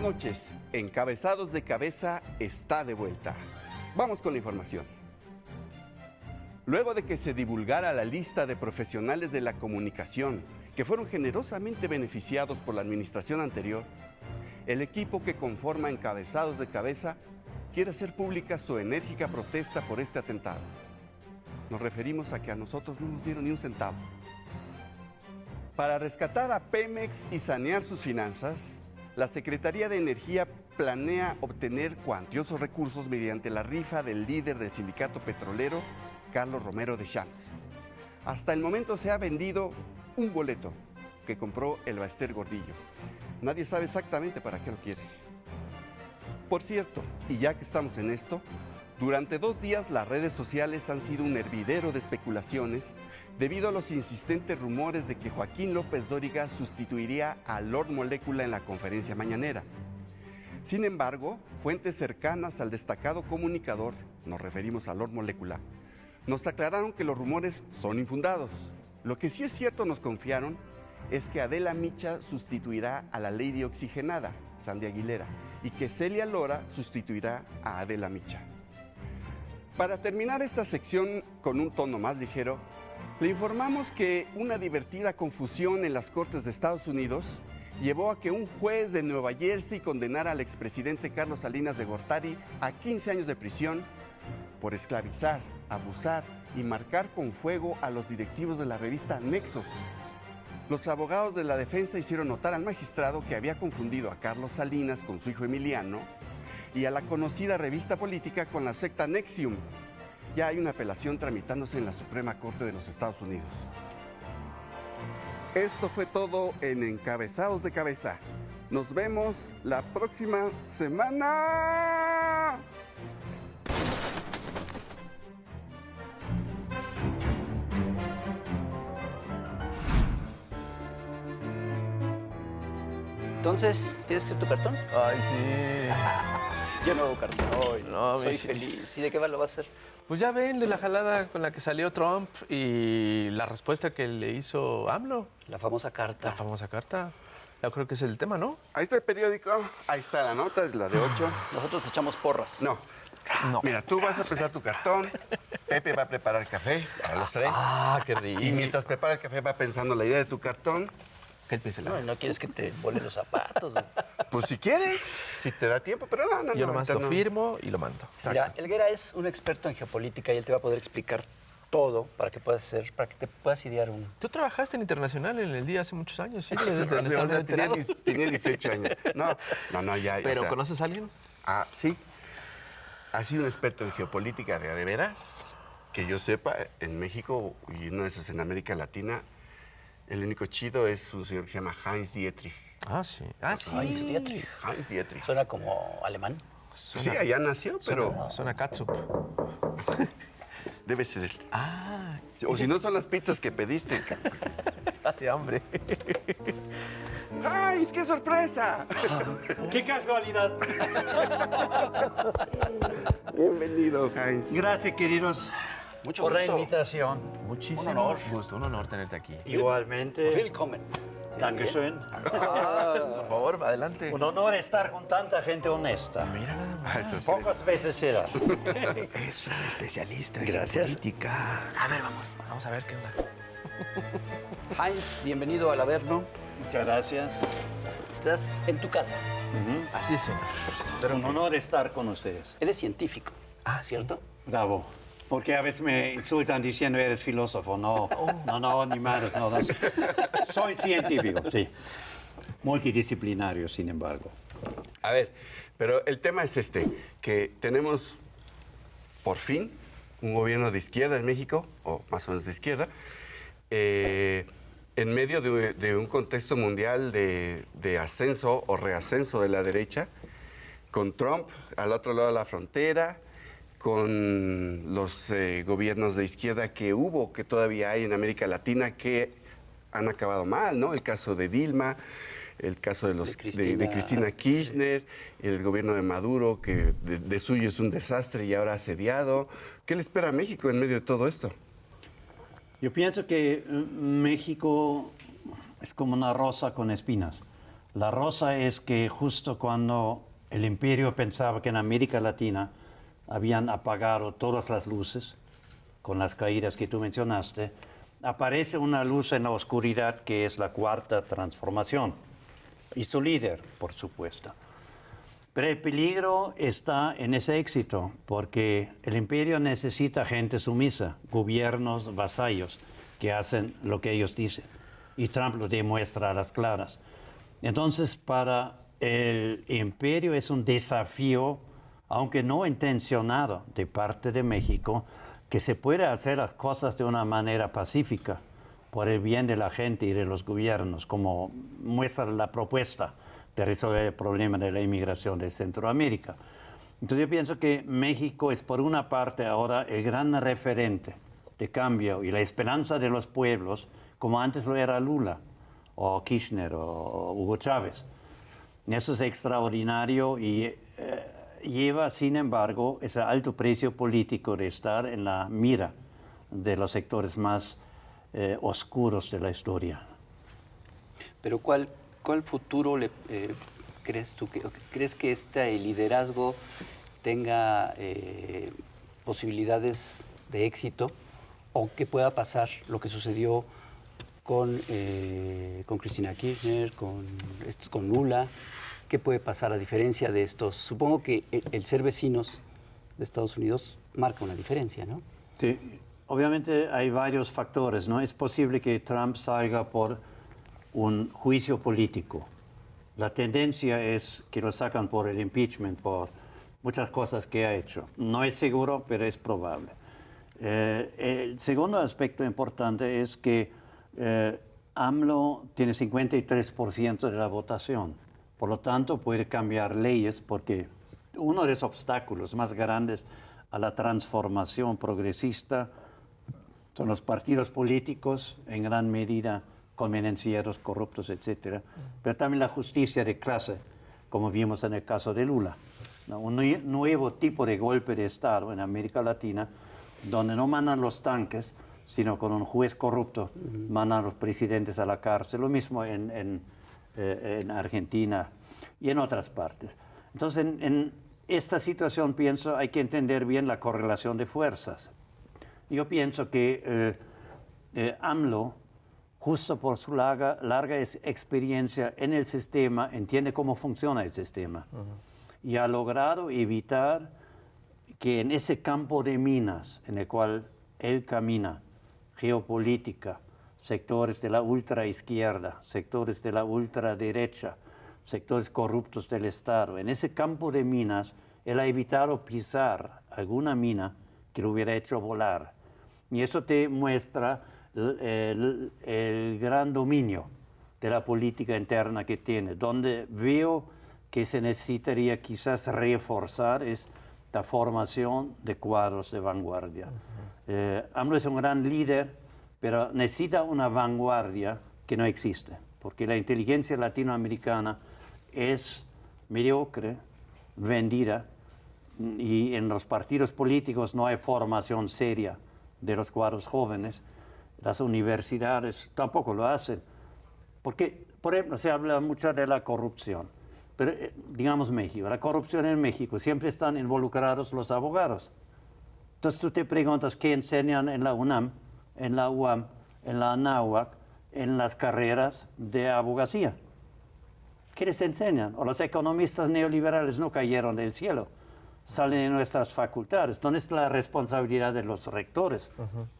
noches. Encabezados de Cabeza está de vuelta. Vamos con la información. Luego de que se divulgara la lista de profesionales de la comunicación que fueron generosamente beneficiados por la administración anterior, el equipo que conforma Encabezados de Cabeza quiere hacer pública su enérgica protesta por este atentado. Nos referimos a que a nosotros no nos dieron ni un centavo. Para rescatar a Pemex y sanear sus finanzas, la Secretaría de Energía planea obtener cuantiosos recursos mediante la rifa del líder del sindicato petrolero, Carlos Romero Deschamps. Hasta el momento se ha vendido un boleto que compró el Baester Gordillo. Nadie sabe exactamente para qué lo quiere. Por cierto, y ya que estamos en esto, durante 2 días las redes sociales han sido un hervidero de especulaciones debido a los insistentes rumores de que Joaquín López Dóriga sustituiría a Lord Molécula en la conferencia mañanera. Sin embargo, fuentes cercanas al destacado comunicador, nos referimos a Lord Molécula, nos aclararon que los rumores son infundados. Lo que sí es cierto, nos confiaron, es que Adela Micha sustituirá a la Lady Oxigenada, Sandy Aguilera, y que Celia Lora sustituirá a Adela Micha. Para terminar esta sección con un tono más ligero, le informamos que una divertida confusión en las Cortes de Estados Unidos llevó a que un juez de Nueva Jersey condenara al expresidente Carlos Salinas de Gortari a 15 años de prisión por esclavizar, abusar y marcar con fuego a los directivos de la revista Nexos. Los abogados de la defensa hicieron notar al magistrado que había confundido a Carlos Salinas con su hijo Emiliano y a la conocida revista política con la secta Nexium. Ya hay una apelación tramitándose en la Suprema Corte de los Estados Unidos. Esto fue todo en Encabezados de Cabeza. Nos vemos la próxima semana. Entonces, ¿tienes que ir tu cartón? Ay, sí. Yo no hago cartón hoy. No, soy sí. feliz. ¿Y de qué va lo va a hacer? Pues ya ven de la jalada con la que salió Trump y la respuesta que le hizo AMLO. La famosa carta. La famosa carta. Yo creo que es el tema, ¿no? Ahí está el periódico, ahí está la nota, es la de 8. Nosotros echamos porras. No. Mira, tú vas a pesar tu cartón, Pepe va a preparar café a los 3. Ah, qué rico. Y mientras prepara el café va pensando la idea de tu cartón. ¿Qué piensa No, no quieres que te vuelen los zapatos. Pues si quieres, si te da tiempo, pero no. Yo nomás ahorita lo no. firmo y lo mando. Exacto. Mira, Helguera es un experto en geopolítica y él te va a poder explicar todo para que te puedas idear uno. Tú trabajaste en Internacional en el día hace muchos años, ¿sí? Tenía 18 años. No, ya. ¿Pero o sea, conoces a alguien? Ah, sí. Ha sido un experto en geopolítica de veras, que yo sepa, en México y una de esas en América Latina. El único chido es un señor que se llama Heinz Dietrich. Ah, sí. Ah, sí. Heinz Dietrich. Heinz Dietrich. Suena como alemán. Sí, allá nació, pero Suena catsup. debe ser él. Ah. O si no son las pizzas que pediste. Hace hambre. ¡Heinz, qué sorpresa! ¡Qué casualidad! Bienvenido, Heinz. Gracias, queridos, Mucho por la gusto. invitación. Muchísimo Un honor. gusto, un honor tenerte aquí. Igualmente. Willkommen. Dankeschön. Por favor, adelante. Un honor estar con tanta gente honesta. Mira nada más. Eso sí. Pocas veces será. Es un especialista en Gracias. política. A ver, vamos. Vamos a ver qué onda. Heinz, bienvenido al Averno. Muchas gracias. Estás en tu casa. Así es, señor. Pero un honor estar con ustedes. Eres científico. Ah, sí. ¿Cierto? Bravo. Porque a veces me insultan diciendo eres filósofo. No, ni madres, no. Soy científico, sí. Multidisciplinario, sin embargo. A ver, pero el tema es que tenemos por fin un gobierno de izquierda en México, o más o menos de izquierda, en medio de un contexto mundial de ascenso o reascenso de la derecha, con Trump al otro lado de la frontera, con los gobiernos de izquierda que hubo, que todavía hay en América Latina, que han acabado mal, ¿no? El caso de Dilma, el caso de Cristina Kirchner, el gobierno de Maduro, que de suyo es un desastre y ahora asediado. ¿Qué le espera a México en medio de todo esto? Yo pienso que México es como una rosa con espinas. La rosa es que justo cuando el imperio pensaba que en América Latina habían apagado todas las luces, con las caídas que tú mencionaste, aparece una luz en la oscuridad que es la cuarta transformación. Y su líder, por supuesto. Pero el peligro está en ese éxito, porque el imperio necesita gente sumisa, gobiernos vasallos, que hacen lo que ellos dicen. Y Trump lo demuestra a las claras. Entonces, para el imperio es un desafío, aunque no intencionado, de parte de México, que se pueda hacer las cosas de una manera pacífica, por el bien de la gente y de los gobiernos, como muestra la propuesta de resolver el problema de la inmigración de Centroamérica. Entonces yo pienso que México es por una parte ahora el gran referente de cambio y la esperanza de los pueblos, como antes lo era Lula, o Kirchner, o Hugo Chávez. Eso es extraordinario y lleva, sin embargo, ese alto precio político de estar en la mira de los sectores más oscuros de la historia. Pero ¿cuál futuro crees tú? ¿Crees que este liderazgo tenga posibilidades de éxito o que pueda pasar lo que sucedió con Cristina Kirchner, con Lula? ¿Qué puede pasar a diferencia de estos? Supongo que el ser vecinos de Estados Unidos marca una diferencia, ¿no? Sí, obviamente hay varios factores, ¿no? Es posible que Trump salga por un juicio político. La tendencia es que lo sacan por el impeachment, por muchas cosas que ha hecho. No es seguro, pero es probable. El segundo aspecto importante es que AMLO tiene 53% de la votación. Por lo tanto, puede cambiar leyes porque uno de los obstáculos más grandes a la transformación progresista son los partidos políticos, en gran medida convenencieros, corruptos, etc. Pero también la justicia de clase, como vimos en el caso de Lula, ¿no? Un nuevo tipo de golpe de Estado en América Latina, donde no mandan los tanques, sino con un juez corrupto mandan a los presidentes a la cárcel. Lo mismo en Argentina y en otras partes. Entonces, en esta situación, pienso, hay que entender bien la correlación de fuerzas. Yo pienso que AMLO, justo por su larga experiencia en el sistema, entiende cómo funciona el sistema. Y ha logrado evitar que en ese campo de minas en el cual él camina, geopolítica, sectores de la ultraizquierda, sectores de la ultraderecha, sectores corruptos del Estado. En ese campo de minas, él ha evitado pisar alguna mina que lo hubiera hecho volar. Y eso te muestra el gran dominio de la política interna que tiene. Donde veo que se necesitaría quizás reforzar es la formación de cuadros de vanguardia. AMLO es un gran líder, pero necesita una vanguardia que no existe, porque la inteligencia latinoamericana es mediocre, vendida, y en los partidos políticos no hay formación seria de los cuadros jóvenes. Las universidades tampoco lo hacen, porque, por ejemplo, se habla mucho de la corrupción, pero digamos México, la corrupción en México, siempre están involucrados los abogados. Entonces tú te preguntas qué enseñan en la UNAM, en la UAM, en la ANAHUAC, en las carreras de abogacía. ¿Qué les enseñan? O los economistas neoliberales no cayeron del cielo, salen de nuestras facultades. ¿Dónde está la responsabilidad de los rectores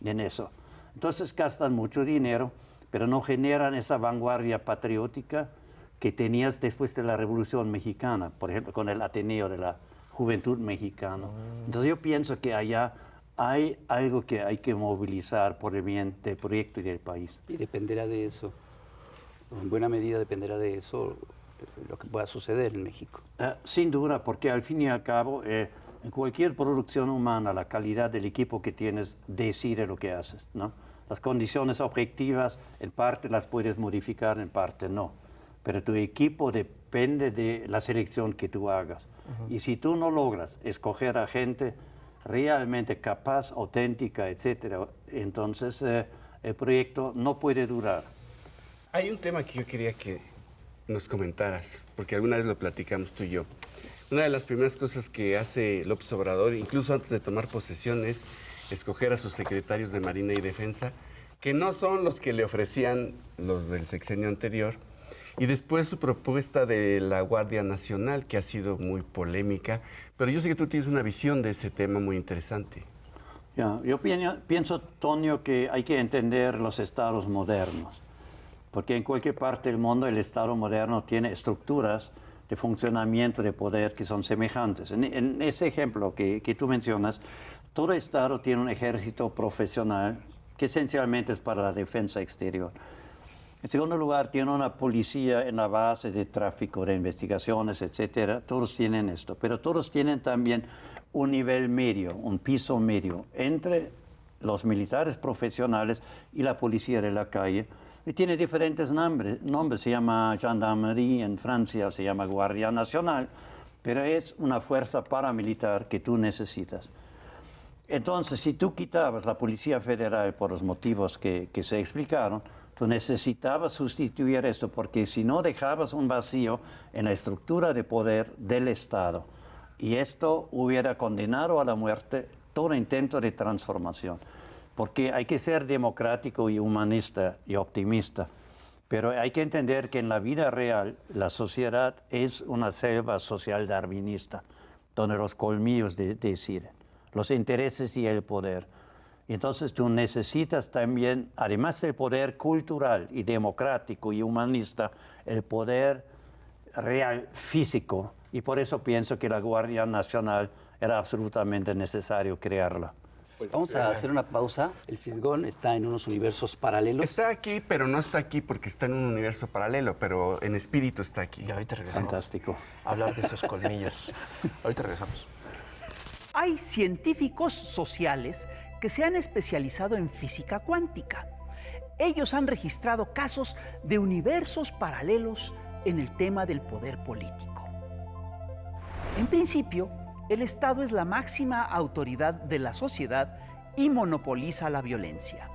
en eso? Entonces gastan mucho dinero, pero no generan esa vanguardia patriótica que tenías después de la Revolución Mexicana, por ejemplo, con el Ateneo de la Juventud Mexicana. Entonces yo pienso que allá hay algo que hay que movilizar por el bien del proyecto y del país. Y dependerá de eso, en buena medida dependerá de eso lo que pueda suceder en México. Sin duda, porque al fin y al cabo, en cualquier producción humana, la calidad del equipo que tienes decide lo que haces, ¿no? Las condiciones objetivas, en parte las puedes modificar, en parte no. Pero tu equipo depende de la selección que tú hagas. Y si tú no logras escoger a gente realmente capaz, auténtica, etcétera, entonces el proyecto no puede durar. Hay un tema que yo quería nos comentaras, porque alguna vez lo platicamos tú y yo. Una de las primeras cosas que hace López Obrador, incluso antes de tomar posesión, es escoger a sus secretarios de Marina y Defensa, que no son los que le ofrecían los del sexenio anterior. Y después su propuesta de la Guardia Nacional, que ha sido muy polémica. Pero yo sé que tú tienes una visión de ese tema muy interesante. Yo pienso, Tonio, que hay que entender los estados modernos. Porque en cualquier parte del mundo el estado moderno tiene estructuras de funcionamiento de poder que son semejantes. En ese ejemplo que tú mencionas, todo estado tiene un ejército profesional que esencialmente es para la defensa exterior. En segundo lugar, tiene una policía en la base de tráfico, de investigaciones, etcétera. Todos tienen esto, pero todos tienen también un nivel medio, un piso medio entre los militares profesionales y la policía de la calle. Y tiene diferentes nombres. Se llama Gendarmerie en Francia, se llama Guardia Nacional, pero es una fuerza paramilitar que tú necesitas. Entonces, si tú quitabas la Policía Federal por los motivos que se explicaron, tú necesitabas sustituir esto, porque si no dejabas un vacío en la estructura de poder del Estado. Y esto hubiera condenado a la muerte todo intento de transformación. Porque hay que ser democrático y humanista y optimista. Pero hay que entender que en la vida real la sociedad es una selva social darwinista, donde los colmillos deciden, los intereses y el poder. Entonces tú necesitas también, además del poder cultural y democrático y humanista, el poder real físico. Y por eso pienso que la Guardia Nacional era absolutamente necesario crearla. Vamos a hacer una pausa. El Fisgón está en unos universos paralelos. Está aquí, pero no está aquí porque está en un universo paralelo, pero en espíritu está aquí. Y ahorita regresamos. Fantástico. A hablar de esos colmillos. Ahorita regresamos. Hay científicos sociales que se han especializado en física cuántica. Ellos han registrado casos de universos paralelos en el tema del poder político. En principio, el Estado es la máxima autoridad de la sociedad y monopoliza la violencia.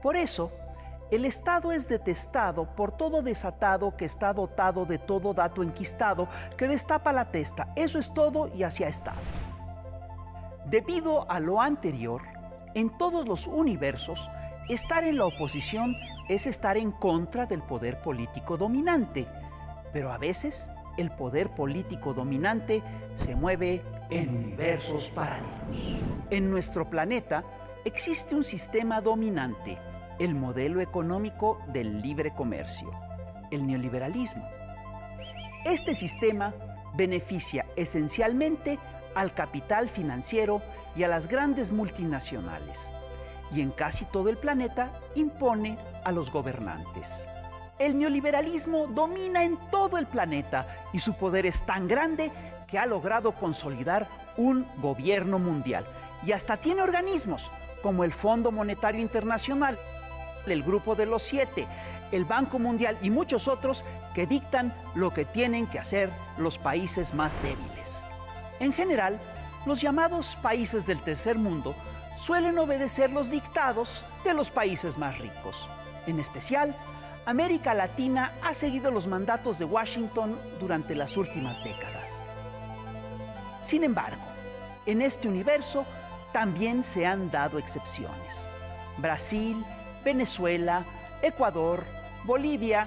Por eso, el Estado es detestado por todo desatado que está dotado de todo dato enquistado que destapa la testa. Eso es todo y así ha estado. Debido a lo anterior, en todos los universos, estar en la oposición es estar en contra del poder político dominante, pero a veces el poder político dominante se mueve en universos paralelos. En nuestro planeta existe un sistema dominante, el modelo económico del libre comercio, el neoliberalismo. Este sistema beneficia esencialmente al capital financiero y a las grandes multinacionales, y en casi todo el planeta impone a los gobernantes. El neoliberalismo domina en todo el planeta y su poder es tan grande que ha logrado consolidar un gobierno mundial y hasta tiene organismos como el Fondo Monetario Internacional, el Grupo de los Siete, el Banco Mundial y muchos otros que dictan lo que tienen que hacer los países más débiles. En general, los llamados países del tercer mundo suelen obedecer los dictados de los países más ricos. En especial, América Latina ha seguido los mandatos de Washington durante las últimas décadas. Sin embargo, en este universo también se han dado excepciones. Brasil, Venezuela, Ecuador, Bolivia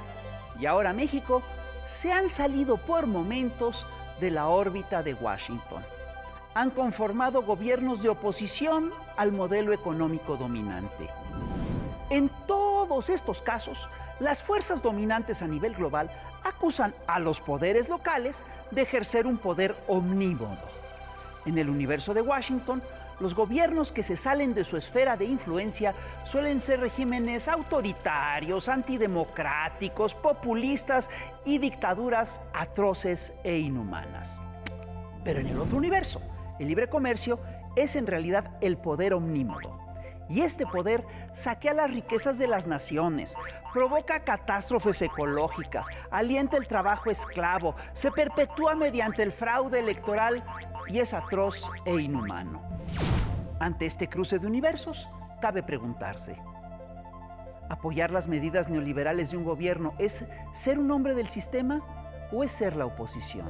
y ahora México se han salido por momentos de la órbita de Washington. Han conformado gobiernos de oposición al modelo económico dominante. En todos estos casos, las fuerzas dominantes a nivel global acusan a los poderes locales de ejercer un poder omnímodo. En el universo de Washington, los gobiernos que se salen de su esfera de influencia suelen ser regímenes autoritarios, antidemocráticos, populistas y dictaduras atroces e inhumanas. Pero en el otro universo, el libre comercio es en realidad el poder omnímodo. Y este poder saquea las riquezas de las naciones, provoca catástrofes ecológicas, alienta el trabajo esclavo, se perpetúa mediante el fraude electoral y es atroz e inhumano. Ante este cruce de universos, cabe preguntarse, Apoyar las medidas neoliberales de un gobierno es ser un hombre del sistema o es ser la oposición.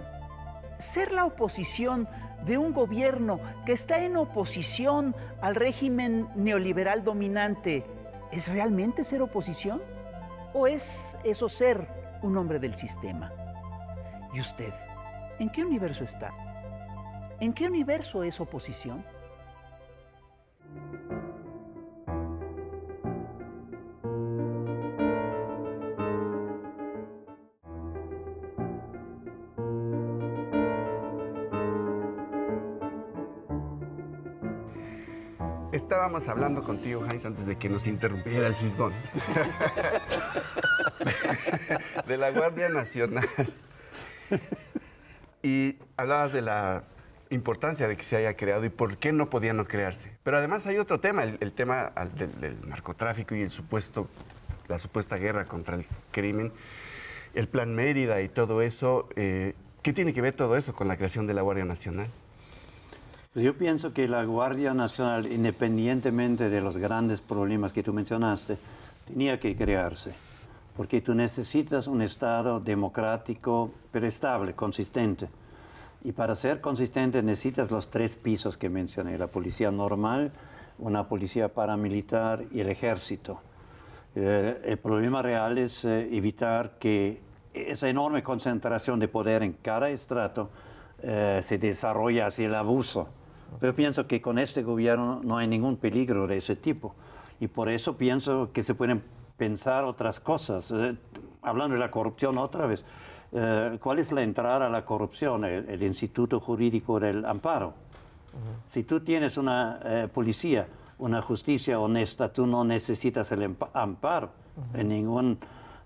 Ser la oposición de un gobierno que está en oposición al régimen neoliberal dominante, ¿es realmente ser oposición? ¿O es eso ser un hombre del sistema? ¿Y usted, en qué universo está? ¿En qué universo es oposición? Estábamos hablando contigo, Heinz, antes de que nos interrumpiera el fisgón, de la Guardia Nacional. Y hablabas de la importancia de que se haya creado y por qué no podía no crearse. Pero además hay otro tema, el tema del narcotráfico y la supuesta guerra contra el crimen, el Plan Mérida y todo eso. ¿Qué tiene que ver todo eso con la creación de la Guardia Nacional? Pues yo pienso que la Guardia Nacional, independientemente de los grandes problemas que tú mencionaste, tenía que crearse, porque tú necesitas un Estado democrático, pero estable, consistente. Y para ser consistente necesitas los 3 pisos que mencioné, la policía normal, una policía paramilitar y el ejército. El problema real es evitar que esa enorme concentración de poder en cada estrato se desarrolle hacia el abuso. Pero pienso que con este gobierno no hay ningún peligro de ese tipo. Y por eso pienso que se pueden pensar otras cosas. Hablando de la corrupción otra vez, ¿cuál es la entrada a la corrupción? El Instituto Jurídico del Amparo. Si tú tienes una policía, una justicia honesta, tú no necesitas el amparo. En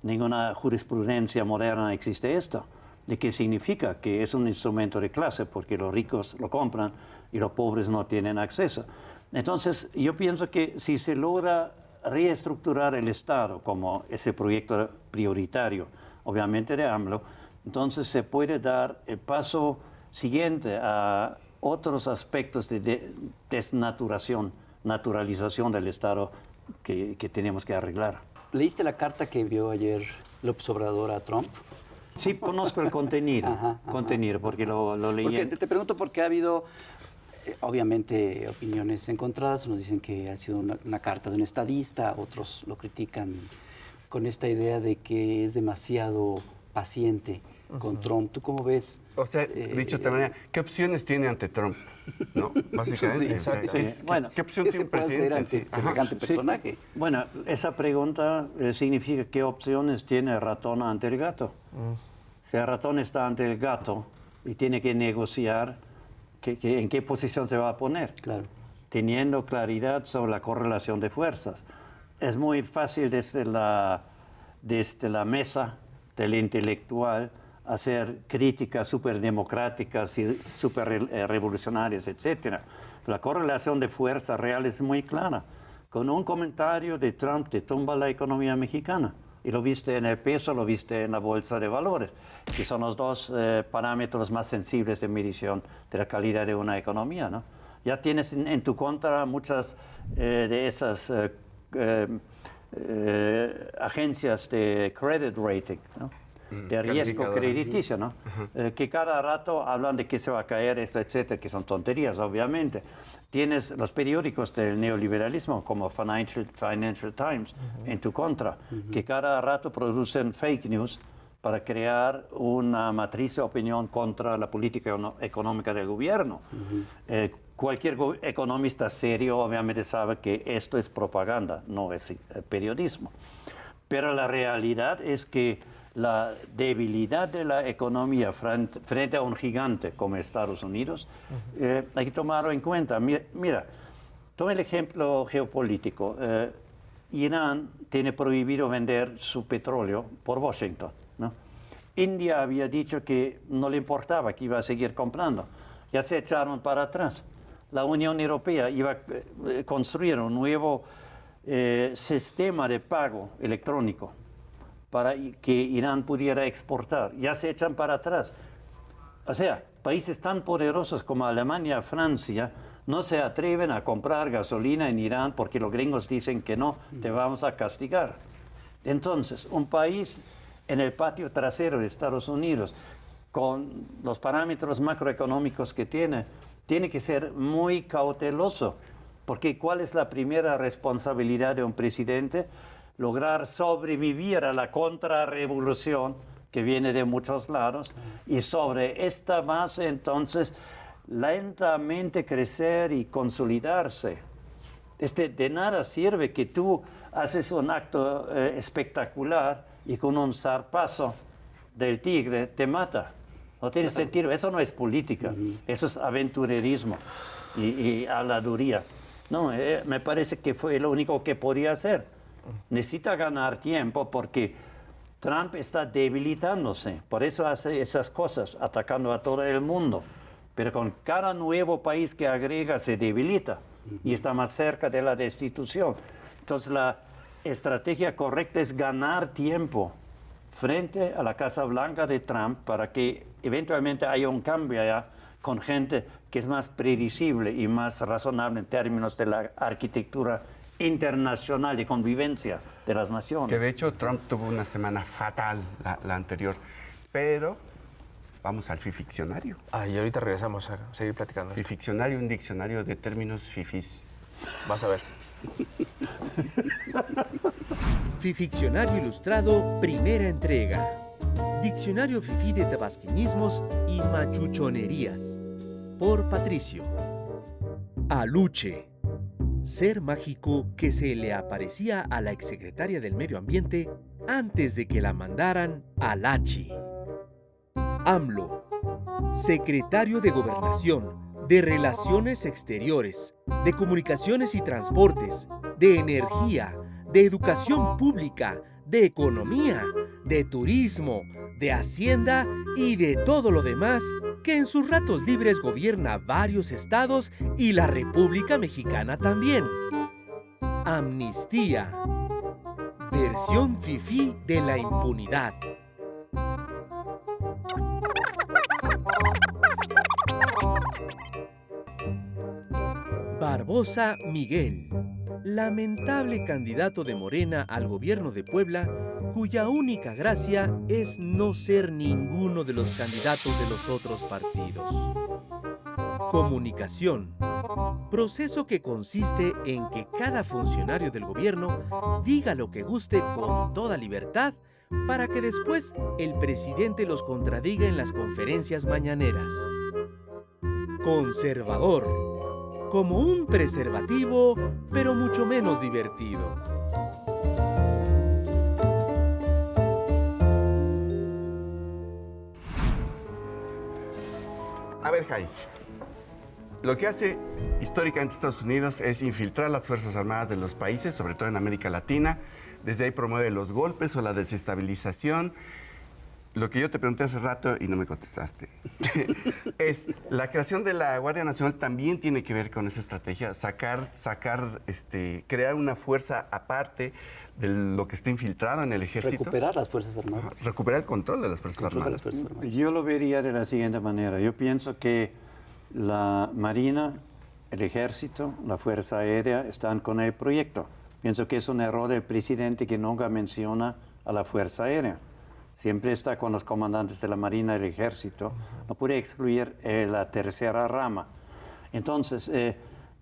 ninguna jurisprudencia moderna existe esto. ¿De qué significa? Que es un instrumento de clase, porque los ricos lo compran y los pobres no tienen acceso. Entonces, yo pienso que si se logra reestructurar el Estado como ese proyecto prioritario, obviamente de AMLO, entonces se puede dar el paso siguiente a otros aspectos de desnaturación, naturalización del Estado que tenemos que arreglar. ¿Leíste la carta que envió ayer López Obrador a Trump? Sí, conozco el contenido, porque lo leí. Porque te pregunto porque ha habido, obviamente, opiniones encontradas. Unos dicen que ha sido una carta de un estadista, otros lo critican con esta idea de que es demasiado paciente con Trump. ¿Tú cómo ves? O sea, dicho de otra manera, ¿qué opciones tiene ante Trump? ¿No? Básicamente. Sí, exacto. Bueno, ¿qué opción ¿qué tiene se puede hacer presidente? ante semejante personaje? Bueno, esa pregunta significa qué opciones tiene el ratón ante el gato. Si el ratón está ante el gato y tiene que negociar en qué posición se va a poner, Claro. teniendo claridad sobre la correlación de fuerzas. Es muy fácil desde la mesa del intelectual hacer críticas súper democráticas y súper revolucionarias, etc. La correlación de fuerzas real es muy clara. Con un comentario de Trump te tumba la economía mexicana. Y lo viste en el peso, lo viste en la bolsa de valores, que son los 2 parámetros más sensibles de medición de la calidad de una economía, ¿no? Ya tienes en tu contra muchas de esas agencias de credit rating, ¿no? De riesgo crediticio, ¿no? Que cada rato hablan de que se va a caer esto, etcétera, que son tonterías, obviamente. Tienes los periódicos del neoliberalismo, como Financial Times, en tu contra, que cada rato producen fake news para crear una matriz de opinión contra la política económica del gobierno. Cualquier economista serio obviamente sabe que esto es propaganda, no es periodismo. Pero la realidad es que la debilidad de la economía frente a un gigante como Estados Unidos, hay que tomarlo en cuenta. Mira, toma el ejemplo geopolítico. Irán tiene prohibido vender su petróleo por Washington, ¿no? India había dicho que no le importaba, que iba a seguir comprando. Ya se echaron para atrás. La Unión Europea iba a construir un nuevo sistema de pago electrónico para que Irán pudiera exportar. Ya se echan para atrás. O sea, países tan poderosos como Alemania, Francia, no se atreven a comprar gasolina en Irán porque los gringos dicen que no, te vamos a castigar. Entonces, un país en el patio trasero de Estados Unidos, con los parámetros macroeconómicos que tiene que ser muy cauteloso, porque ¿cuál es la primera responsabilidad de un presidente? Lograr sobrevivir a la contrarrevolución que viene de muchos lados y sobre esta base entonces lentamente crecer y consolidarse. De nada sirve que tú haces un acto espectacular y con un zarpazo del tigre te mata. No tiene sentido, eso no es política, eso es aventurerismo y habladuría. No, me parece que fue lo único que podía hacer. Necesita ganar tiempo porque Trump está debilitándose, por eso hace esas cosas, atacando a todo el mundo. Pero con cada nuevo país que agrega se debilita y está más cerca de la destitución. Entonces la estrategia correcta es ganar tiempo frente a la Casa Blanca de Trump para que eventualmente haya un cambio allá con gente que es más predecible y más razonable en términos de la arquitectura internacional y convivencia de las naciones. Que de hecho Trump tuvo una semana fatal la anterior, pero vamos al fificcionario. Y ahorita regresamos a seguir platicando. Fificcionario, un diccionario de términos fifís. Vas a ver. Fificcionario Ilustrado, primera entrega. Diccionario fifí de tabasquinismos y machuchonerías. Por Patricio. Aluche. Ser mágico que se le aparecía a la exsecretaria del Medio Ambiente antes de que la mandaran al Hachi. AMLO. Secretario de Gobernación, de Relaciones Exteriores, de Comunicaciones y Transportes, de Energía, de Educación Pública, de Economía, de Turismo, de Hacienda y de todo lo demás que en sus ratos libres gobierna varios estados y la República Mexicana también. Amnistía. Versión fifí de la impunidad. Barbosa Miguel, lamentable candidato de Morena al gobierno de Puebla, cuya única gracia es no ser ninguno de los candidatos de los otros partidos. Comunicación, proceso que consiste en que cada funcionario del gobierno diga lo que guste con toda libertad para que después el presidente los contradiga en las conferencias mañaneras. Conservador, como un preservativo, pero mucho menos divertido. A ver, Jais, lo que hace históricamente Estados Unidos es infiltrar las Fuerzas Armadas de los países, sobre todo en América Latina. Desde ahí promueve los golpes o la desestabilización. Lo que yo te pregunté hace rato y no me contestaste es, la creación de la Guardia Nacional también tiene que ver con esa estrategia, crear una fuerza aparte de lo que está infiltrado en el ejército. Recuperar las Fuerzas Armadas. Recuperar el control de las Fuerzas Armadas. Yo lo vería de la siguiente manera. Yo pienso que la Marina, el Ejército, la Fuerza Aérea están con el proyecto. Pienso que es un error del presidente que nunca menciona a la Fuerza Aérea. Siempre está con los comandantes de la Marina y el Ejército. No puede excluir la tercera rama. Entonces,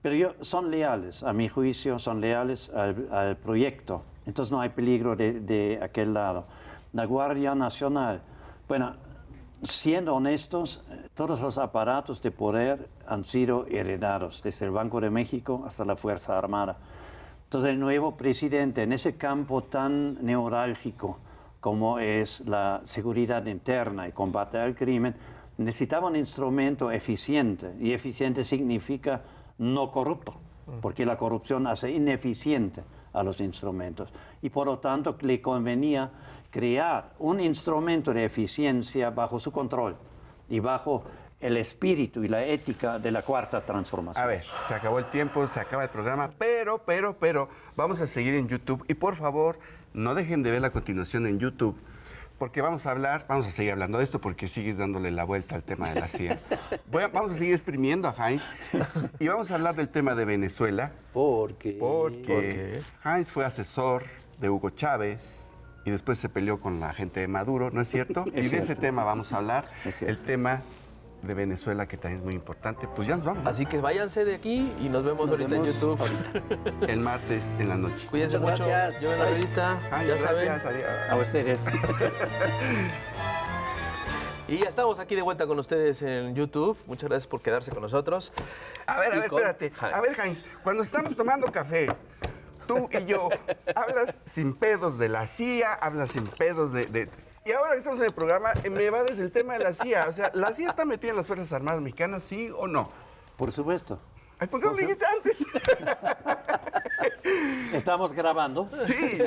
pero son leales, a mi juicio, son leales al proyecto. Entonces no hay peligro de aquel lado. La Guardia Nacional, bueno, siendo honestos, todos los aparatos de poder han sido heredados, desde el Banco de México hasta la Fuerza Armada. Entonces el nuevo presidente, en ese campo tan neurálgico como es la seguridad interna y combate al crimen, necesitaba un instrumento eficiente, y eficiente significa no corrupto, porque la corrupción hace ineficiente a los instrumentos. Y por lo tanto le convenía crear un instrumento de eficiencia bajo su control y bajo el espíritu y la ética de la Cuarta Transformación. A ver, se acabó el tiempo, se acaba el programa, pero, vamos a seguir en YouTube. Y por favor, no dejen de ver la continuación en YouTube, porque vamos a seguir hablando de esto porque sigues dándole la vuelta al tema de la CIA. Vamos a seguir exprimiendo a Heinz y vamos a hablar del tema de Venezuela. Porque Heinz fue asesor de Hugo Chávez y después se peleó con la gente de Maduro, ¿no es cierto? Y de ese tema vamos a hablar, el tema de Venezuela, que también es muy importante. Pues ya nos vamos. Así que váyanse de aquí y nos vemos ahorita en YouTube. El martes en la noche. Cuídense mucho. Gracias. Lleven la revista. Ya saben. A ustedes. Y ya estamos aquí de vuelta con ustedes en YouTube. Muchas gracias por quedarse con nosotros. A ver, espérate. A ver, Heinz, cuando estamos tomando café, tú y yo, hablas sin pedos de la CIA, hablas sin pedos de... Y ahora que estamos en el programa, me evades el tema de la CIA. O sea, ¿la CIA está metida en las Fuerzas Armadas Mexicanas, sí o no? Por supuesto. Ay, ¿por qué no lo dijiste antes? ¿Estamos grabando? Sí.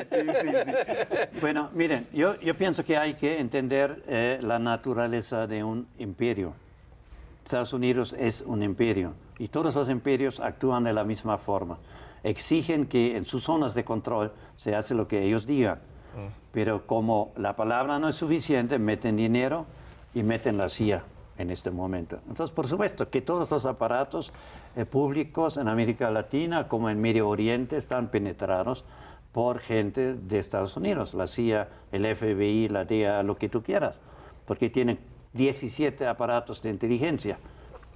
Bueno, miren, yo pienso que hay que entender la naturaleza de un imperio. Estados Unidos es un imperio y todos los imperios actúan de la misma forma. Exigen que en sus zonas de control se hace lo que ellos digan. Pero como la palabra no es suficiente, meten dinero y meten la CIA en este momento. Entonces, por supuesto, que todos los aparatos públicos en América Latina como en Medio Oriente están penetrados por gente de Estados Unidos, la CIA, el FBI, la DEA, lo que tú quieras, porque tienen 17 aparatos de inteligencia.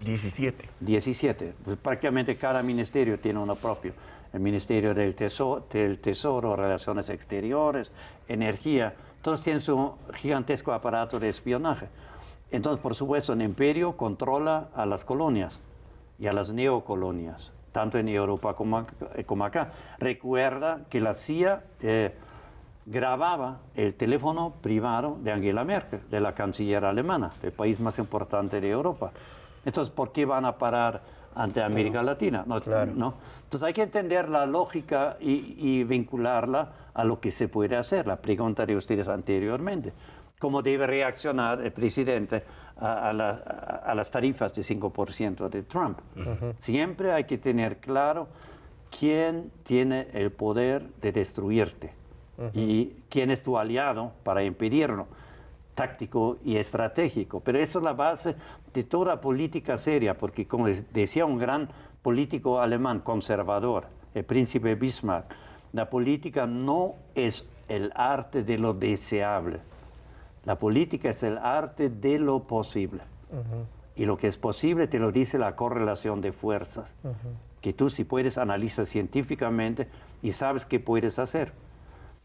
17. Pues prácticamente cada ministerio tiene uno propio. El Ministerio del Tesoro, Relaciones Exteriores, Energía, todos tienen su gigantesco aparato de espionaje. Entonces, por supuesto, el imperio controla a las colonias y a las neocolonias, tanto en Europa como acá. Recuerda que la CIA grababa el teléfono privado de Angela Merkel, de la canciller alemana, del país más importante de Europa. Entonces, ¿por qué van a parar ante América Latina? No, Claro. ¿no? Entonces hay que entender la lógica y vincularla a lo que se puede hacer. La pregunta de ustedes anteriormente. ¿Cómo debe reaccionar el presidente a las tarifas de 5% de Trump? Siempre hay que tener claro quién tiene el poder de destruirte y quién es tu aliado para impedirlo, táctico y estratégico. Pero eso es la base de toda política seria, porque como decía un gran político alemán conservador, el príncipe Bismarck, la política no es el arte de lo deseable. La política es el arte de lo posible. Y lo que es posible te lo dice la correlación de fuerzas, que tú si puedes analizas científicamente y sabes qué puedes hacer.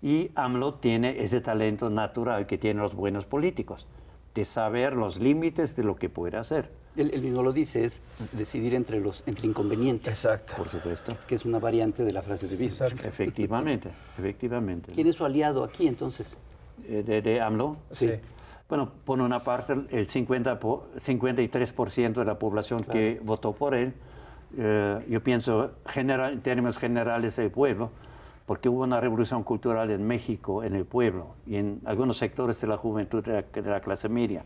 Y AMLO tiene ese talento natural que tienen los buenos políticos, de saber los límites de lo que puede hacer. Él mismo lo dice, es decidir entre inconvenientes. Exacto. Por supuesto. Que es una variante de la frase de Bismarck. Efectivamente. ¿Quién es su aliado aquí entonces? ¿De AMLO? Sí. Bueno, por una parte, el 53% de la población que votó por él, yo pienso en términos generales el pueblo, porque hubo una revolución cultural en México, en el pueblo, y en algunos sectores de la juventud de la clase media.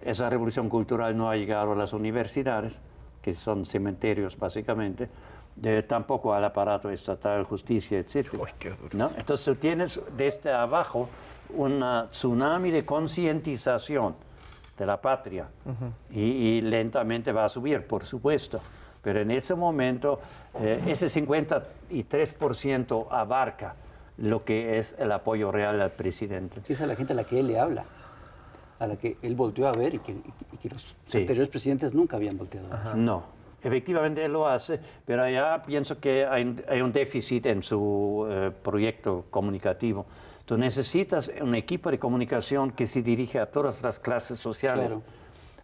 Esa revolución cultural no ha llegado a las universidades, que son cementerios básicamente, tampoco al aparato estatal, justicia, etc. ¿No? Entonces tú tienes desde abajo un tsunami de concientización de la patria y lentamente va a subir, por supuesto. Pero en ese momento, ese 53% abarca lo que es el apoyo real al presidente. Sí, es a la gente a la que él le habla, a la que él volteó a ver y que los anteriores presidentes nunca habían volteado a ver. No, efectivamente él lo hace, pero allá pienso que hay un déficit en su proyecto comunicativo. Tú necesitas un equipo de comunicación que se dirige a todas las clases sociales, Claro.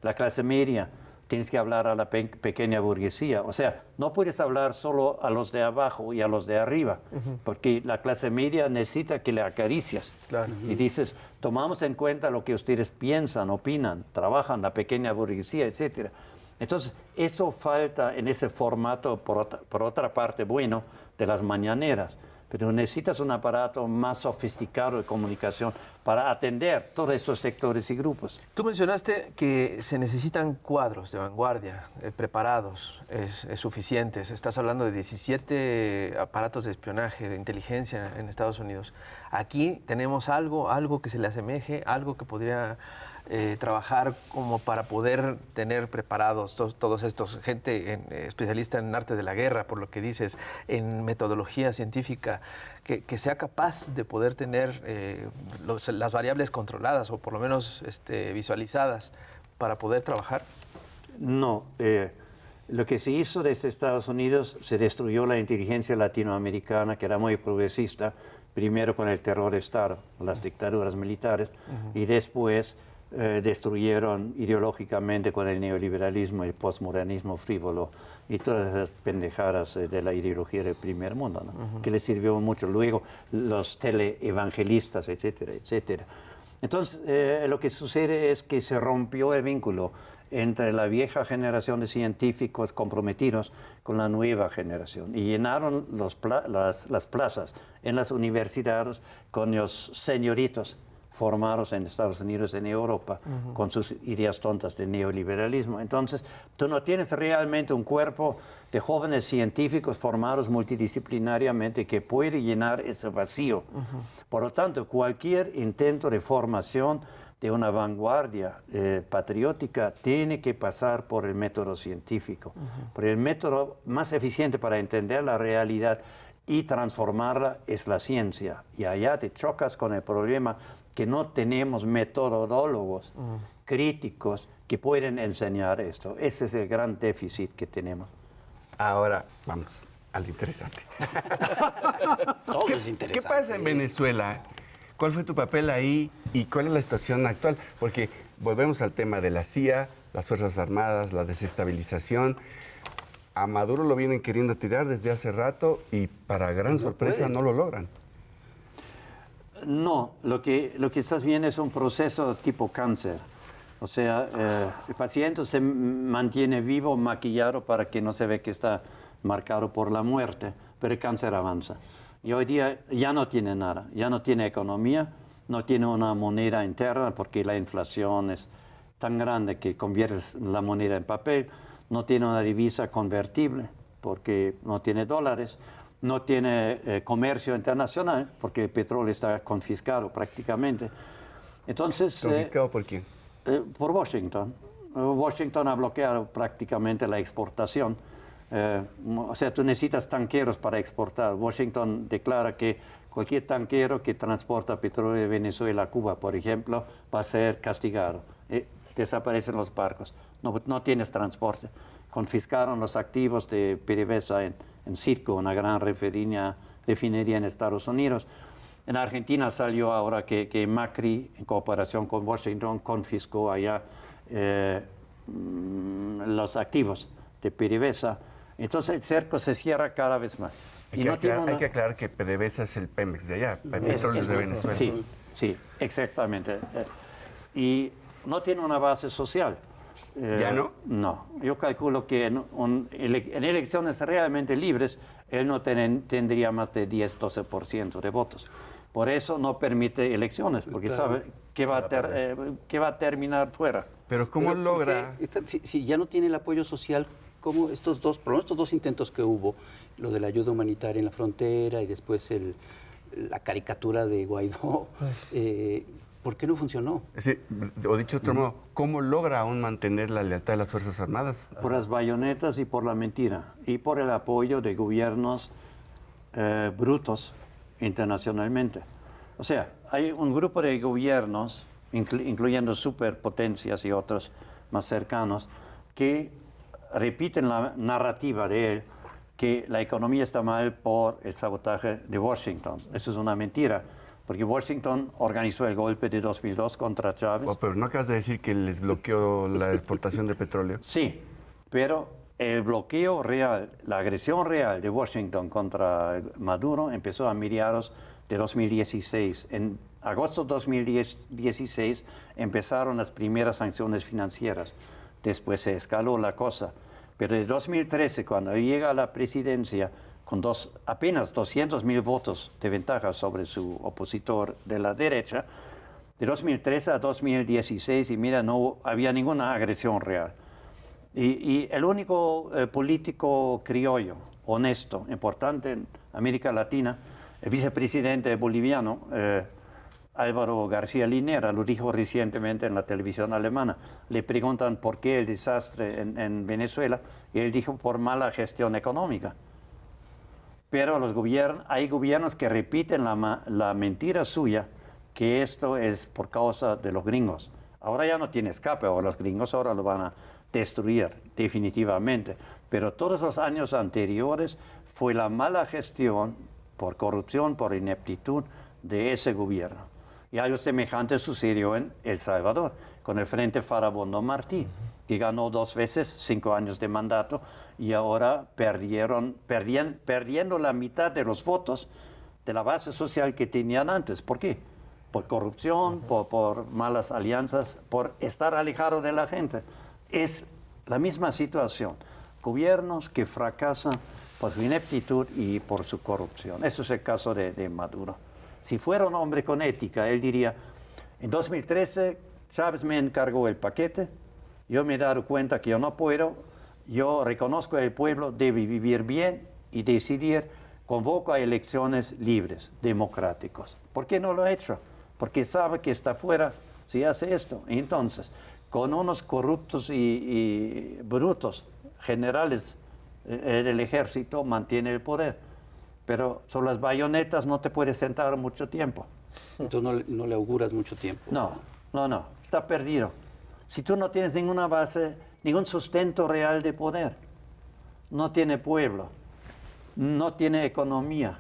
La clase media. Tienes que hablar a la pequeña burguesía. O sea, no puedes hablar solo a los de abajo y a los de arriba, porque la clase media necesita que le acaricias. Claro. Y dices, tomamos en cuenta lo que ustedes piensan, opinan, trabajan, la pequeña burguesía, etc. Entonces, eso falta en ese formato, por otra parte, bueno, de las mañaneras. pero necesitas un aparato más sofisticado de comunicación para atender todos estos sectores y grupos. Tú mencionaste que se necesitan cuadros de vanguardia, preparados, suficientes. Estás hablando de 17 aparatos de espionaje, de inteligencia en Estados Unidos. Aquí tenemos algo que se le asemeje, algo que podría trabajar como para poder tener preparados todos estos, gente especialista en arte de la guerra, por lo que dices, en metodología científica, que sea capaz de poder tener las variables controladas o por lo menos visualizadas para poder trabajar? No, lo que se hizo desde Estados Unidos, se destruyó la inteligencia latinoamericana, que era muy progresista, primero con el terror de Estado, las dictaduras militares, y después destruyeron ideológicamente con el neoliberalismo, el postmodernismo frívolo y todas esas pendejadas de la ideología del primer mundo, ¿no? Que les sirvió mucho. Luego los teleevangelistas, etcétera, etcétera. Entonces, lo que sucede es que se rompió el vínculo entre la vieja generación de científicos comprometidos con la nueva generación y llenaron las plazas en las universidades con los señoritos formados en Estados Unidos, en Europa, con sus ideas tontas de neoliberalismo. Entonces, tú no tienes realmente un cuerpo de jóvenes científicos formados multidisciplinariamente que puede llenar ese vacío. Por lo tanto, cualquier intento de formación de una vanguardia patriótica tiene que pasar por el método científico, por el método más eficiente para entender la realidad y transformarla es la ciencia. Y allá te chocas con el problema que no tenemos metodólogos críticos que pueden enseñar esto. Ese es el gran déficit que tenemos. Ahora vamos al interesante. Todo es interesante. ¿Qué pasa en Venezuela? ¿Cuál fue tu papel ahí y cuál es la situación actual? Porque volvemos al tema de la CIA, las Fuerzas Armadas, la desestabilización. A Maduro lo vienen queriendo tirar desde hace rato y para gran sorpresa no lo logran. No, lo que estás viendo es un proceso tipo cáncer. O sea, el paciente se mantiene vivo, maquillado para que no se ve que está marcado por la muerte, pero el cáncer avanza. Y hoy día ya no tiene nada, ya no tiene economía, no tiene una moneda interna porque la inflación es tan grande que conviertes la moneda en papel, no tiene una divisa convertible porque no tiene dólares, no tiene comercio internacional porque el petróleo está confiscado prácticamente. Entonces, ¿Confiscado por quién? Por Washington. Washington ha bloqueado prácticamente la exportación. O sea, tú necesitas tanqueros para exportar. Washington declara que cualquier tanquero que transporta petróleo de Venezuela a Cuba, por ejemplo, va a ser castigado. Desaparecen los barcos. No tienes transporte. Confiscaron los activos de PDVSA en Citgo, una gran refinería en Estados Unidos. En Argentina salió ahora que Macri, en cooperación con Washington, confiscó allá los activos de PDVSA. Entonces el cerco se cierra cada vez más. Hay que aclarar que PDVSA es el Pemex de allá, Petróleos de Venezuela. Sí, exactamente. Y no tiene una base social. ¿Ya no? No. Yo calculo que en elecciones realmente libres, él no tendría más de 10-12% de votos. Por eso no permite elecciones, porque sabe que va a terminar fuera. Pero ¿cómo logra? Si ya no tiene el apoyo social, ¿cómo estos dos intentos que hubo, lo de la ayuda humanitaria en la frontera y después la caricatura de Guaidó, ¿por qué no funcionó? Es decir, o dicho de otro modo, ¿cómo logra aún mantener la lealtad de las Fuerzas Armadas? Por las bayonetas y por la mentira, y por el apoyo de gobiernos brutos internacionalmente. O sea, hay un grupo de gobiernos, incluyendo superpotencias y otros más cercanos, que repiten la narrativa de él, que la economía está mal por el sabotaje de Washington. Eso es una mentira, porque Washington organizó el golpe de 2002 contra Chávez. Oh, pero no acabas de decir que les bloqueó la exportación de petróleo. Sí, pero el bloqueo real, la agresión real de Washington contra Maduro empezó a mediados de 2016. En agosto de 2016 empezaron las primeras sanciones financieras. Después se escaló la cosa. Pero en 2013, cuando llega a la presidencia, con apenas 200.000 votos de ventaja sobre su opositor de la derecha, de 2013 a 2016, y mira, no había ninguna agresión real. Y el único político criollo, honesto, importante en América Latina, el vicepresidente boliviano, Álvaro García Linera, lo dijo recientemente en la televisión alemana. Le preguntan por qué el desastre en Venezuela, y él dijo por mala gestión económica. Pero hay gobiernos que repiten la mentira suya, que esto es por causa de los gringos. Ahora ya no tiene escape, o los gringos ahora lo van a destruir definitivamente. Pero todos los años anteriores fue la mala gestión por corrupción, por ineptitud de ese gobierno. Y algo semejante sucedió en El Salvador, con el Frente Farabundo Martí, que ganó 2 veces 5 años de mandato, y ahora perdiendo la mitad de los votos de la base social que tenían antes. ¿Por qué? Por corrupción, por malas alianzas, por estar alejado de la gente. Es la misma situación. Gobiernos que fracasan por su ineptitud y por su corrupción. Eso es el caso de Maduro. Si fuera un hombre con ética, él diría, en 2013 Chávez me encargó el paquete, yo me he dado cuenta que yo no puedo, yo reconozco que el pueblo debe vivir bien y decidir, convoco a elecciones libres, democráticas. ¿Por qué no lo ha hecho? Porque sabe que está fuera si hace esto. Entonces, con unos corruptos y brutos generales del ejército mantiene el poder. Pero son las bayonetas, no te puedes sentar mucho tiempo. Entonces no le auguras mucho tiempo. No, está perdido. Si tú no tienes ninguna base, ningún sustento real de poder, no tiene pueblo, no tiene economía,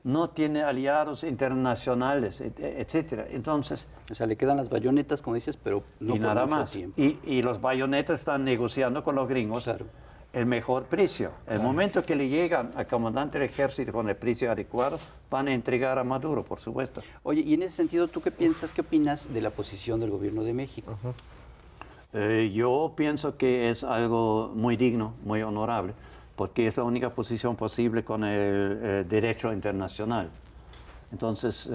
no tiene aliados internacionales, etcétera. Entonces, o sea, le quedan las bayonetas, como dices, pero no y por nada mucho más. tiempo. Y los bayonetas están negociando con los gringos. Claro. El mejor precio. El momento que le llegan al comandante del ejército con el precio adecuado, van a entregar a Maduro, por supuesto. Oye, y en ese sentido, ¿tú qué opinas de la posición del gobierno de México? Yo pienso que es algo muy digno, muy honorable, porque es la única posición posible con el derecho internacional. Entonces,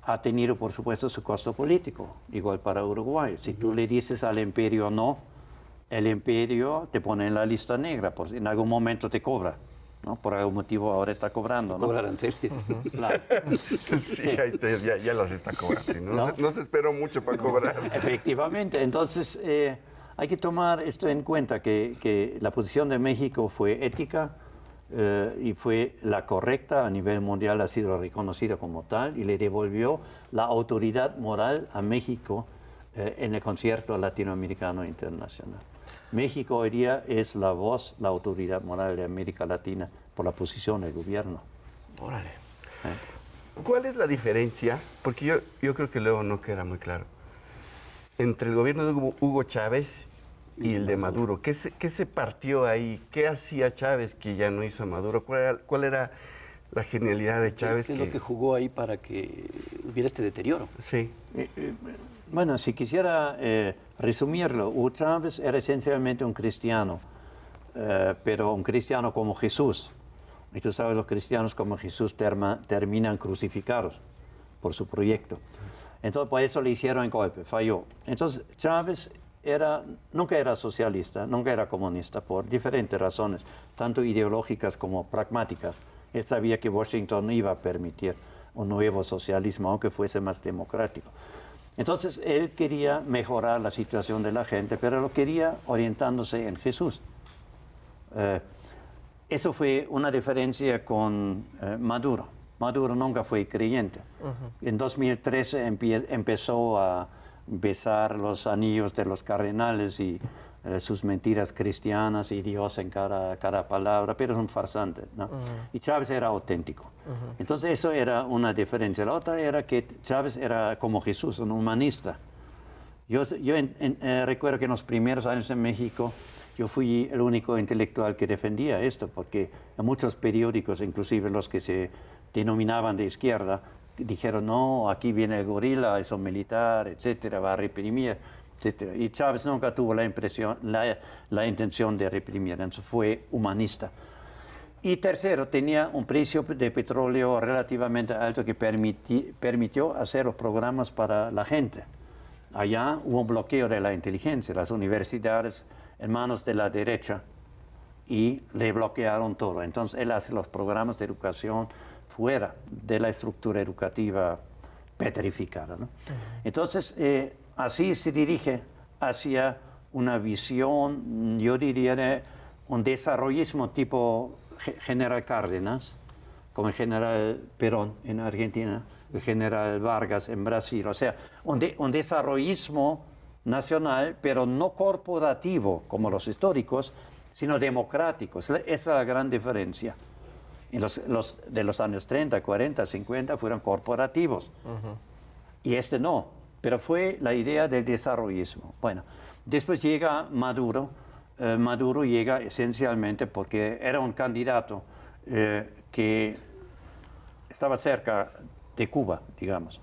ha tenido, por supuesto, su costo político, igual para Uruguay. Si tú le dices al imperio no, el imperio te pone en la lista negra, pues en algún momento te cobra, ¿no? Por algún motivo ahora está cobrando, ¿no? Cobra aranceles. Claro. Sí, ahí está, ya las está cobrando. ¿Sí? No se esperó mucho para cobrar. Efectivamente. Entonces, hay que tomar esto en cuenta, que la posición de México fue ética y fue la correcta a nivel mundial, ha sido reconocida como tal y le devolvió la autoridad moral a México en el concierto latinoamericano internacional. México hoy día es la voz, la autoridad moral de América Latina por la posición del gobierno. Órale. ¿Cuál es la diferencia? Porque yo creo que luego no queda muy claro. Entre el gobierno de Hugo Chávez y el de Maduro. ¿Qué se partió ahí? ¿Qué hacía Chávez que ya no hizo a Maduro? ¿Cuál era la genialidad de Chávez? ¿Qué es lo que jugó ahí para que hubiera este deterioro? Sí. Bueno, si quisiera resumirlo, Hugo Chávez era esencialmente un cristiano, pero un cristiano como Jesús. Y tú sabes, los cristianos como Jesús terminan crucificados por su proyecto. Entonces, por eso le hicieron el golpe, falló. Entonces, Chávez nunca era socialista, nunca era comunista, por diferentes razones, tanto ideológicas como pragmáticas. Él sabía que Washington no iba a permitir un nuevo socialismo, aunque fuese más democrático. Entonces, él quería mejorar la situación de la gente, pero lo quería orientándose en Jesús. Eso fue una diferencia con Maduro. Maduro nunca fue creyente. En 2013 empezó a besar los anillos de los cardenales y sus mentiras cristianas y Dios en cada palabra, pero es un farsante, ¿no? Y Chávez era auténtico. Entonces eso era una diferencia. La otra era que Chávez era como Jesús, un humanista. Yo recuerdo que en los primeros años en México yo fui el único intelectual que defendía esto, porque en muchos periódicos, inclusive los que se denominaban de izquierda, dijeron, no, aquí viene el gorila, es un militar, etcétera, va a reprimir, etcétera. Y Chávez nunca tuvo la intención de reprimir, entonces fue humanista. Y tercero, tenía un precio de petróleo relativamente alto que permitió hacer los programas para la gente. Allá hubo un bloqueo de la inteligencia, las universidades en manos de la derecha, y le bloquearon todo. Entonces él hace los programas de educación fuera de la estructura educativa petrificada, ¿no? Entonces, así se dirige hacia una visión, yo diría, de un desarrollismo tipo General Cárdenas, como el general Perón en Argentina, el general Vargas en Brasil. O sea, un desarrollismo nacional, pero no corporativo como los históricos, sino democrático. Esa es la gran diferencia. Y de los años 30, 40, 50 fueron corporativos. Y este no, pero fue la idea del desarrollismo. Bueno, después llega Maduro. Maduro llega esencialmente porque era un candidato que estaba cerca de Cuba, digamos.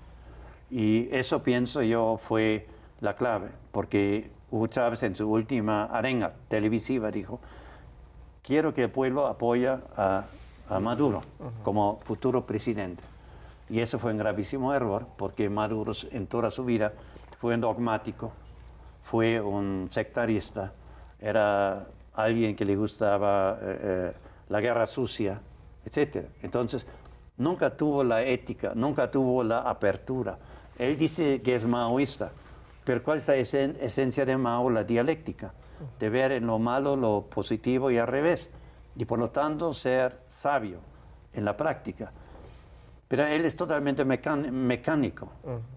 Y eso, pienso yo, fue la clave, porque Hugo Chávez en su última arenga televisiva dijo: quiero que el pueblo apoye a Maduro como futuro presidente. Y eso fue un gravísimo error, porque Maduro en toda su vida fue un dogmático, fue un sectarista, era alguien que le gustaba la guerra sucia, etc. Entonces, nunca tuvo la ética, nunca tuvo la apertura. Él dice que es maoísta, pero ¿cuál es la esencia de Mao? La dialéctica, de ver en lo malo lo positivo y al revés, y por lo tanto ser sabio en la práctica. Pero él es totalmente mecánico,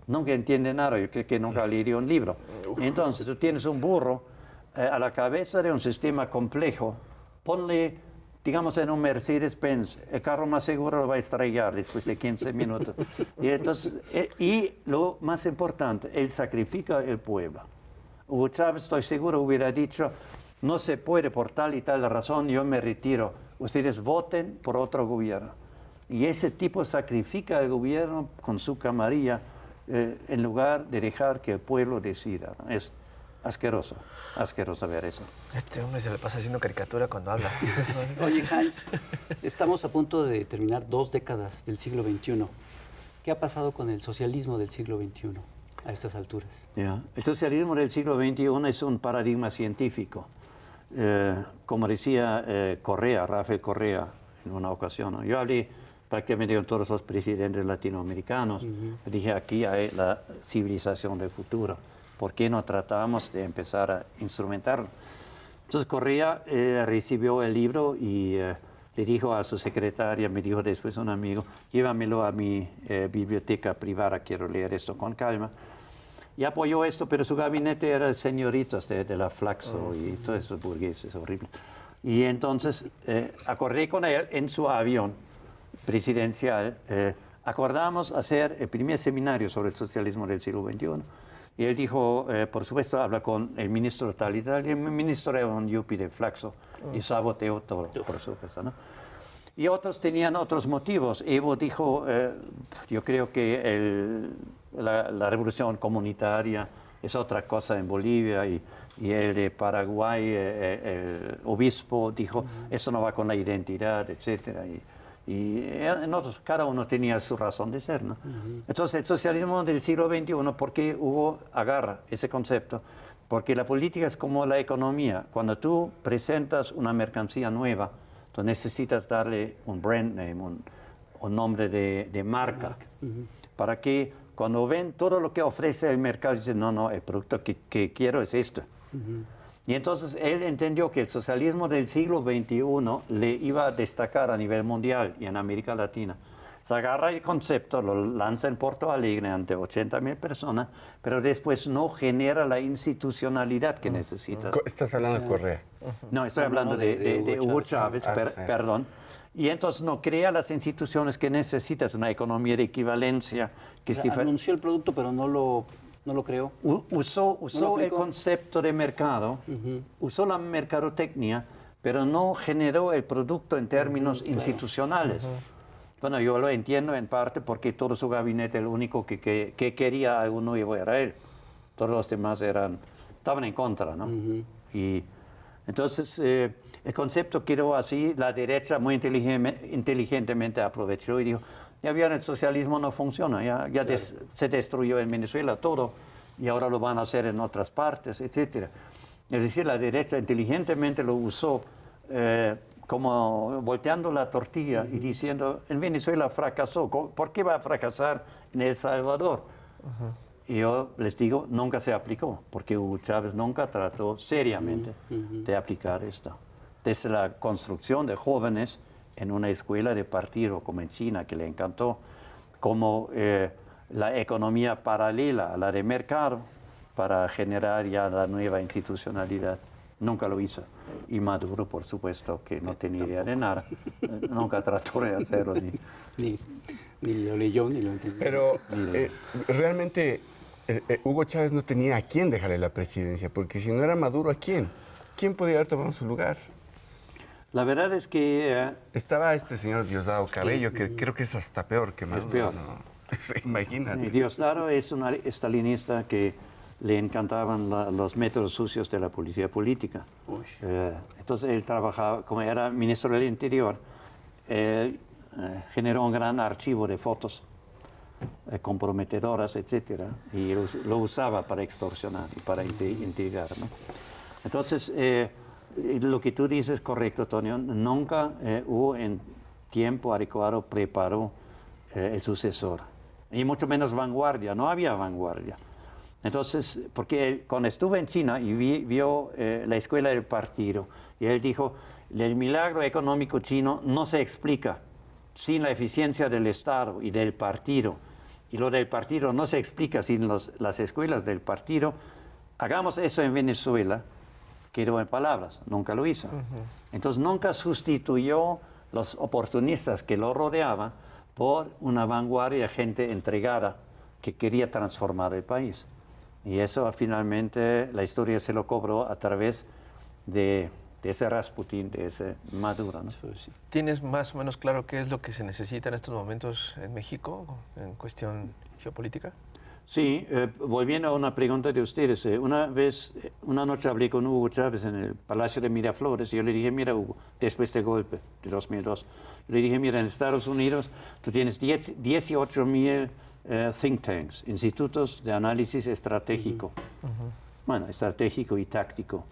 nunca entiende nada, yo creo que nunca leería un libro. Entonces, tú tienes un burro a la cabeza de un sistema complejo, ponle, digamos, en un Mercedes-Benz, el carro más seguro lo va a estrellar después de 15 minutos. Y, entonces, y lo más importante, él sacrifica el pueblo. Hugo Chávez, estoy seguro, hubiera dicho: no se puede por tal y tal razón, yo me retiro, ustedes voten por otro gobierno. Y ese tipo sacrifica al gobierno con su camarilla en lugar de dejar que el pueblo decida, ¿no? Es asqueroso ver eso. Este hombre se le pasa haciendo caricatura cuando habla. Oye, Hans, estamos a punto de terminar 2 décadas del siglo XXI. ¿Qué ha pasado con el socialismo del siglo XXI a estas alturas? El socialismo del siglo XXI es un paradigma científico. Como decía Rafael Correa en una ocasión, ¿no? Yo hablé prácticamente con todos los presidentes latinoamericanos. Dije: aquí hay la civilización del futuro. ¿Por qué no tratamos de empezar a instrumentarlo? Entonces Correa recibió el libro y le dijo a su secretaria, me dijo después un amigo: llévamelo a mi biblioteca privada, quiero leer esto con calma. Y apoyó esto, pero su gabinete era señoritos de la Flaxo y todos esos burgueses horribles. Y entonces acordé con él en su avión presidencial, acordamos hacer el primer seminario sobre el socialismo del siglo XXI. Y él dijo, por supuesto, habla con el ministro tal y tal, y el ministro era un yuppie de Flaxo y saboteó todo, por supuesto, ¿no? Y otros tenían otros motivos. Evo dijo, yo creo que la revolución comunitaria es otra cosa en Bolivia, y el de Paraguay, el obispo, dijo, eso no va con la identidad, etcétera. Y nosotros, cada uno tenía su razón de ser, ¿no? Entonces, el socialismo del siglo XXI, ¿por qué Hugo agarra ese concepto? Porque la política es como la economía. Cuando tú presentas una mercancía nueva, tú necesitas darle un brand name, un nombre de marca, para que cuando ven todo lo que ofrece el mercado, dicen, no, el producto que quiero es esto. Y entonces él entendió que el socialismo del siglo XXI le iba a destacar a nivel mundial y en América Latina. Se agarra el concepto, lo lanza en Porto Alegre ante 80.000 personas, pero después no genera la institucionalidad que necesita. Estás hablando de Correa. No, estoy hablando de Hugo Chávez, perdón. Y entonces no crea las instituciones que necesitas, una economía de equivalencia. Que anunció el producto, pero no lo creó. Usó el concepto de mercado, usó la mercadotecnia, pero no generó el producto en términos institucionales. Bueno, yo lo entiendo en parte porque todo su gabinete, el único que quería algo nuevo era él. Todos los demás estaban en contra, ¿no? Y Entonces, el concepto quedó así, la derecha muy inteligentemente aprovechó y dijo, ya vieron, el socialismo no funciona, se destruyó en Venezuela todo y ahora lo van a hacer en otras partes, etc. Es decir, la derecha inteligentemente lo usó como volteando la tortilla y diciendo, en Venezuela fracasó, ¿por qué va a fracasar en El Salvador? Y yo les digo, nunca se aplicó, porque Hugo Chávez nunca trató seriamente de aplicar esto. Desde la construcción de jóvenes en una escuela de partido como en China, que le encantó, como la economía paralela a la de mercado para generar ya la nueva institucionalidad. Nunca lo hizo. Y Maduro, por supuesto, que no tenía idea de nada, nunca trató de hacerlo. Ni lo leyó, ni lo entendió. Pero realmente Hugo Chávez no tenía a quién dejarle la presidencia, porque si no era Maduro, ¿a quién? ¿Quién podía haber tomado su lugar? La verdad es que... Estaba este señor Diosdado Cabello, que creo que es hasta peor que Maduro. Es peor. ¿No? Imagínate. Diosdado es un estalinista que le encantaban los métodos sucios de la policía política. Entonces él trabajaba, como era ministro del Interior, generó un gran archivo de fotos comprometedoras, etcétera, y lo usaba para extorsionar y para intrigar, ¿no? Entonces, lo que tú dices es correcto, Tonio. Nunca hubo en tiempo adecuado preparó el sucesor, y mucho menos vanguardia. No había vanguardia. Entonces, porque él, cuando estuve en China y vio la escuela del partido, y él dijo, el milagro económico chino no se explica sin la eficiencia del Estado y del partido, y lo del partido no se explica sin las escuelas del partido. Hagamos eso en Venezuela. Quedó en palabras, nunca lo hizo. Entonces nunca sustituyó los oportunistas que lo rodeaban por una vanguardia, gente entregada que quería transformar el país. Y eso finalmente la historia se lo cobró a través de ese Rasputín, de ese Maduro, ¿no? ¿Tienes más o menos claro qué es lo que se necesita en estos momentos en México en cuestión geopolítica? Sí, volviendo a una pregunta de ustedes, una noche hablé con Hugo Chávez en el Palacio de Miraflores y yo le dije, mira Hugo, después del golpe de 2002, le dije, mira, en Estados Unidos tú tienes 18,000 think tanks, institutos de análisis estratégico, bueno, estratégico y táctico,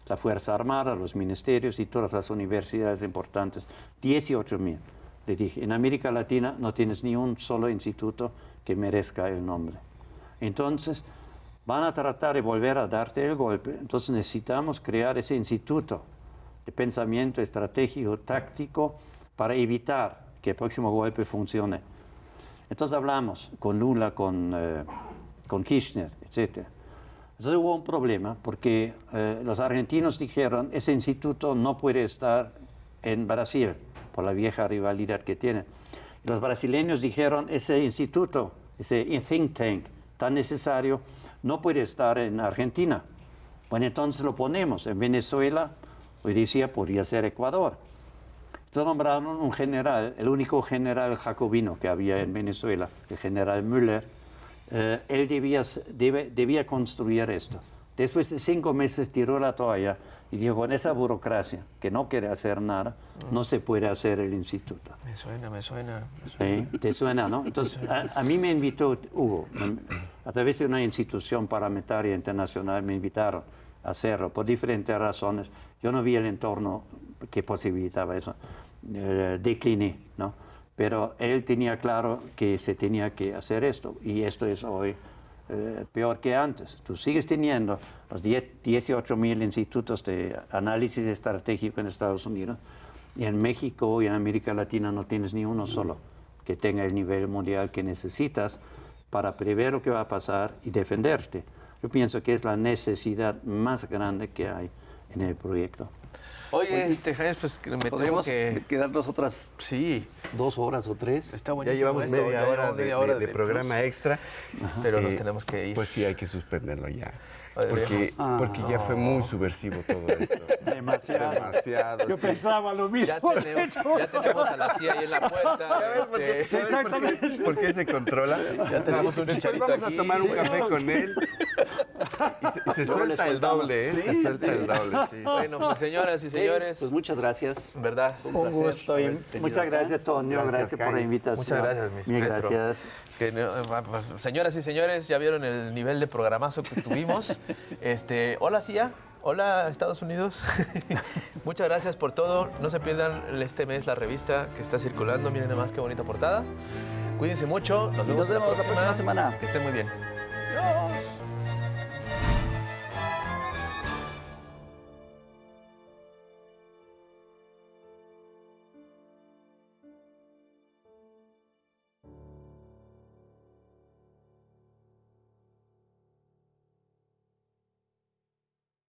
la Fuerza Armada, los ministerios y todas las universidades importantes, 18,000. Le dije, en América Latina no tienes ni un solo instituto que merezca el nombre. Entonces, van a tratar de volver a darte el golpe, entonces necesitamos crear ese instituto de pensamiento estratégico, táctico, para evitar que el próximo golpe funcione. Entonces hablamos con Lula, con Kirchner, etc. Entonces hubo un problema porque los argentinos dijeron, ese instituto no puede estar en Brasil por la vieja rivalidad que tienen. Y los brasileños dijeron, ese instituto, ese think tank tan necesario, no puede estar en Argentina. Bueno, entonces lo ponemos en Venezuela, hoy decía, podría ser Ecuador. Entonces nombraron un general, el único general jacobino que había en Venezuela, el general Müller. Él debía construir esto. Después de 5 meses tiró la toalla y dijo, con esa burocracia que no quiere hacer nada, no se puede hacer el instituto. Me suena. ¿Sí? ¿Te suena, no? Entonces, a mí me invitó Hugo, a través de una institución parlamentaria internacional, me invitaron a hacerlo por diferentes razones. Yo no vi el entorno que posibilitaba eso. Decliné, ¿no? Pero él tenía claro que se tenía que hacer esto, y esto es hoy peor que antes. Tú sigues teniendo los 18,000 institutos de análisis estratégico en Estados Unidos, y en México y en América Latina no tienes ni uno solo que tenga el nivel mundial que necesitas para prever lo que va a pasar y defenderte. Yo pienso que es la necesidad más grande que hay en el proyecto. Oye, Jaime, pues me temo Podríamos que... quedarnos otras 2 horas o 3. Está Ya buenísimo llevamos esto, media ya hora llevamos media hora de programa plus, extra. pero nos tenemos que ir. Pues sí, hay que suspenderlo ya. Porque ya fue muy subversivo todo esto. Demasiado. Demasiado. Yo sí. pensaba lo mismo. Ya tenemos a la CIA ahí en la puerta. Exactamente. ¿Por qué se controla? Ya tenemos un Después chicharito vamos aquí. a tomar un café con él. Y se Luego les suelta el contamos. doble, ¿eh? Sí, Se suelta sí. el doble, sí. Bueno, pues señoras y señores, Pues muchas gracias. ¿verdad? Un Un placer gusto. Y haber tenido muchas acá. gracias, Toño. Gracias, Gracias por la Heinz. invitación. Muchas gracias, mis Bien, maestro. gracias. Señoras y señores, ya vieron el nivel de programazo que tuvimos. Hola CIA, hola Estados Unidos. Muchas gracias por todo. No se pierdan este mes la revista que está circulando. Miren nada más qué bonita portada. Cuídense mucho. Nos Y vemos, nos vemos la próxima semana. Que estén muy bien. Adiós.